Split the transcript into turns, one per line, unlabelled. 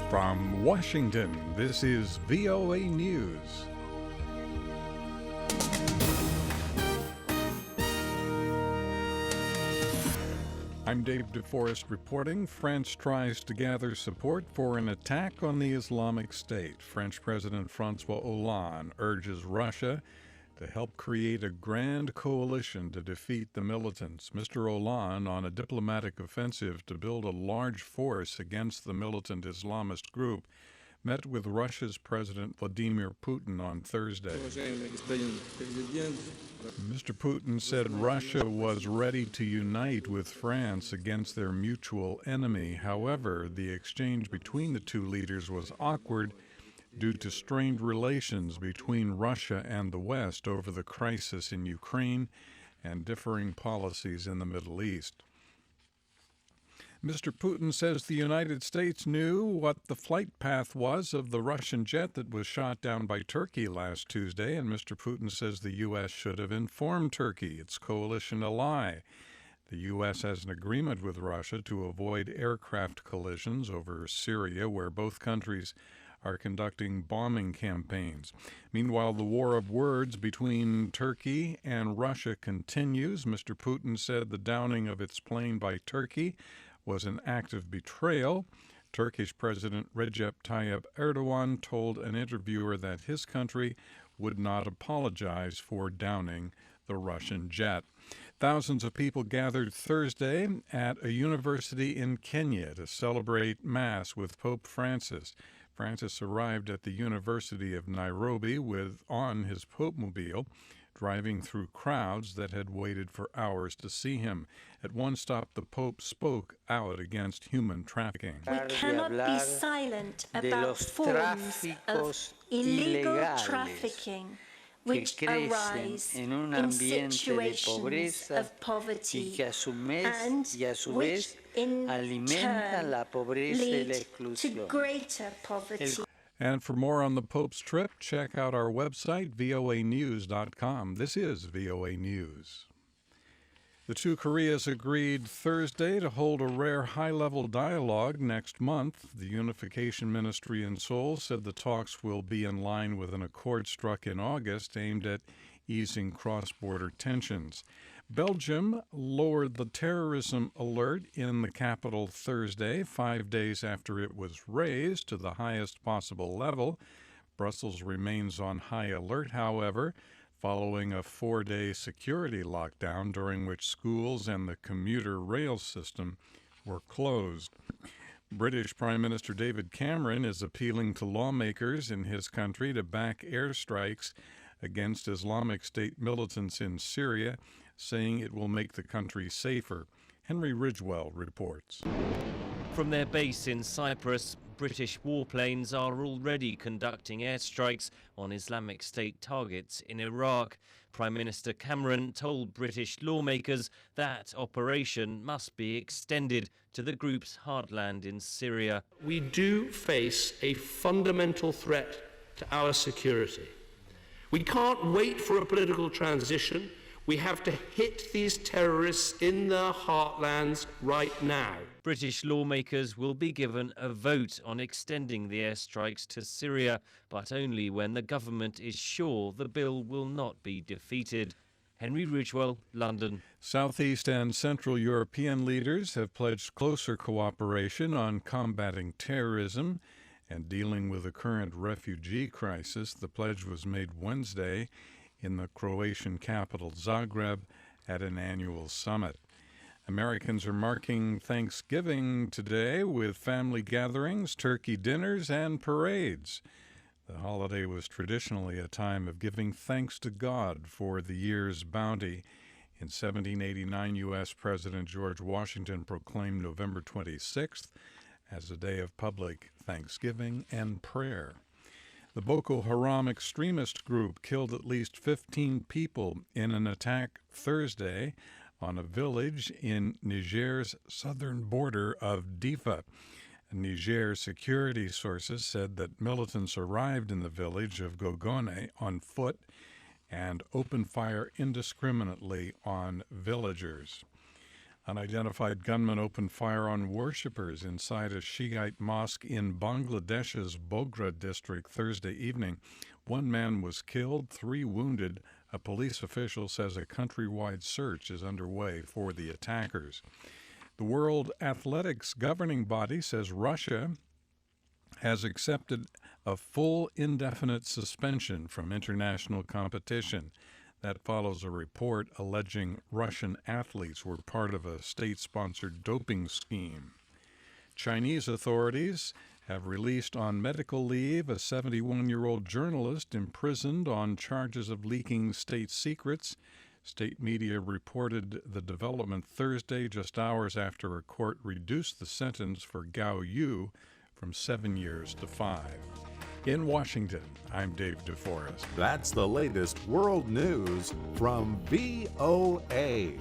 From Washington, this is VOA News. I'm David DeForest reporting. France tries to gather support for an attack on the Islamic State. French President François Hollande urges Russia to help create a grand coalition to defeat the militants. Mr. Hollande on a diplomatic offensive to build a large force against the militant Islamist group met with Russia's President Vladimir Putin on Thursday. Mr. Putin said Russia was ready to unite with France against their mutual enemy. However, the exchange between the two leaders was awkward due to strained relations between Russia and the West over the crisis in Ukraine and differing policies in the Middle East. Mr. Putin says the United States knew what the flight path was of the Russian jet that was shot down by Turkey last Tuesday, and Mr. Putin says the U.S. should have informed Turkey, its coalition ally. The U.S. has an agreement with Russia to avoid aircraft collisions over Syria, where both countries are conducting bombing campaigns. Meanwhile, the war of words between Turkey and Russia continues. Mr. Putin said the downing of its plane by Turkey was an act of betrayal. Turkish President Recep Tayyip Erdogan told an interviewer that his country would not apologize for downing the Russian jet. Thousands of people gathered Thursday at a university in Kenya to celebrate Mass with Pope Francis. Francis arrived at the University of Nairobi on his Pope-mobile, driving through crowds that had waited for hours to see him. At one stop, the Pope spoke out against human trafficking.
We cannot be silent about forms of illegal trafficking which arise in situations of poverty and which in turn lead to greater poverty.
And for more on the Pope's trip, check out our website, voanews.com. This is VOA News. The two Koreas agreed Thursday to hold a rare high-level dialogue next month. The Unification Ministry in Seoul said the talks will be in line with an accord struck in August aimed at easing cross-border tensions. Belgium lowered the terrorism alert in the capital Thursday, 5 days after it was raised to the highest possible level. Brussels remains on high alert, however, following a 4-day security lockdown during which schools and the commuter rail system were closed. British Prime Minister David Cameron is appealing to lawmakers in his country to back airstrikes against Islamic State militants in Syria, saying it will make the country safer. Henry Ridgwell reports.
From their base in Cyprus, British warplanes are already conducting airstrikes on Islamic State targets in Iraq. Prime Minister Cameron told British lawmakers that operation must be extended to the group's heartland in Syria.
We do face a fundamental threat to our security. We can't wait for a political transition. We have to hit these terrorists in their heartlands right now.
British lawmakers will be given a vote on extending the airstrikes to Syria, but only when the government is sure the bill will not be defeated. Henry Ridgwell, London.
Southeast and Central European leaders have pledged closer cooperation on combating terrorism and dealing with the current refugee crisis. The pledge was made Wednesday in the Croatian capital Zagreb at an annual summit. Americans are marking Thanksgiving today with family gatherings, turkey dinners, and parades. The holiday was traditionally a time of giving thanks to God for the year's bounty. In 1789, U.S. President George Washington proclaimed November 26th as a day of public thanksgiving and prayer. The Boko Haram extremist group killed at least 15 people in an attack Thursday on a village in Niger's southern border of Difa. Niger security sources said that militants arrived in the village of Gogone on foot and opened fire indiscriminately on villagers. Unidentified gunmen opened fire on worshippers inside a Shiite mosque in Bangladesh's Bogra district Thursday evening. One man was killed, 3 wounded. A police official says a countrywide search is underway for the attackers. The World Athletics governing body says Russia has accepted a full indefinite suspension from international competition. That follows a report alleging Russian athletes were part of a state-sponsored doping scheme. Chinese authorities have released on medical leave a 71-year-old journalist imprisoned on charges of leaking state secrets. State media reported the development Thursday, just hours after a court reduced the sentence for Gao Yu from 7 years to 5. In Washington, I'm Dave DeForest.
That's the latest world news from VOA.